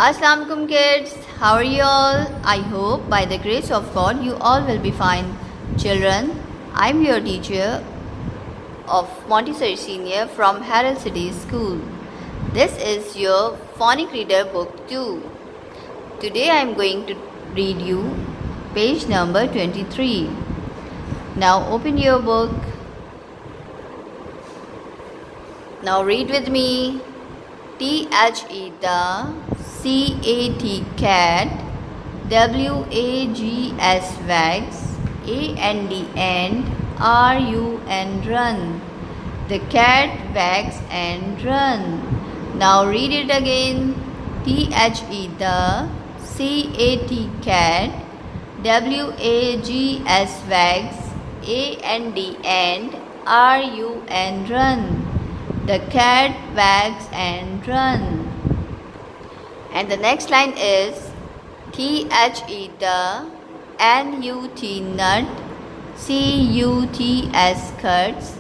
Assalamu alaikum kids, how are you all? I hope by the grace of God you all will be fine. Children, I am your teacher of Montessori Senior from Herald City School. This is your phonic reader book 2. Today I am going to read you page number 23. Now open your book. Now read with me. T-H-E the C-A-T cat, W-A-G-S wags, A-N-D and, R-U-N run. The cat wags and run. Now read it again. T-H-E the C-A-T cat, W-A-G-S wags, A-N-D and, R-U-N run. The cat wags and run. And the next line is T-H-E the N-U-T nut, C-U-T-S cuts,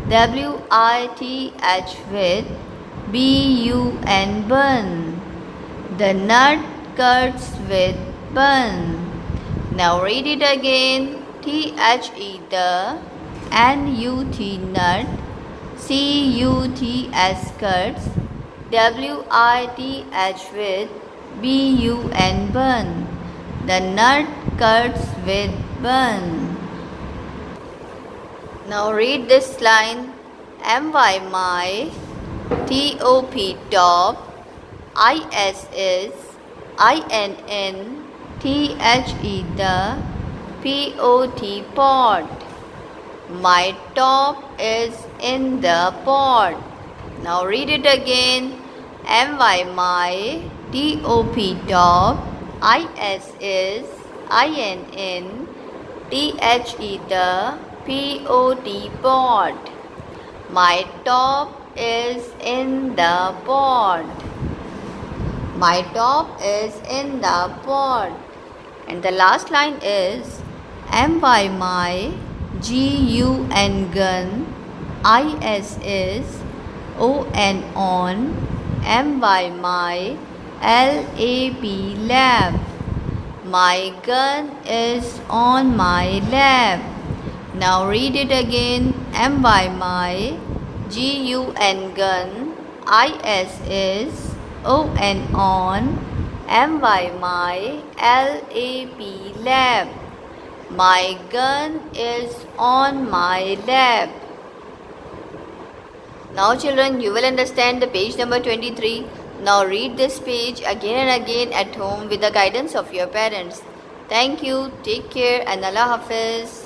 W-I-T-H with, B-U-N bun. The nut cuts with bun. Now read it again. T-H-E the N-U-T nut, C-U-T-S cuts, W-I-T-H with, B-U-N bun. The nut cuts with bun. Now read this line. M-Y my, T-O-P top, I-S is, I-N-N, T-H-E the, P-O-T pot. My top is in the pot. Now read it again. M-Y my, T-O-P top, I-S is, I-N-N, T-H-E the, P-O-T pot. My top is in the pot. My top is in the pot. And the last line is M-Y my, G-U-N gun, I-S is, O-N on, M-Y my, L-A-P lap. My gun is on my lap. Now read it again. M-Y my, G-U-N gun, I-S is, O-N on, M-Y my, L-A-P lap. My gun is on my lap. Now children, you will understand the page number 23. Now read this page again and again at home with the guidance of your parents. Thank you, take care and Allah Hafiz.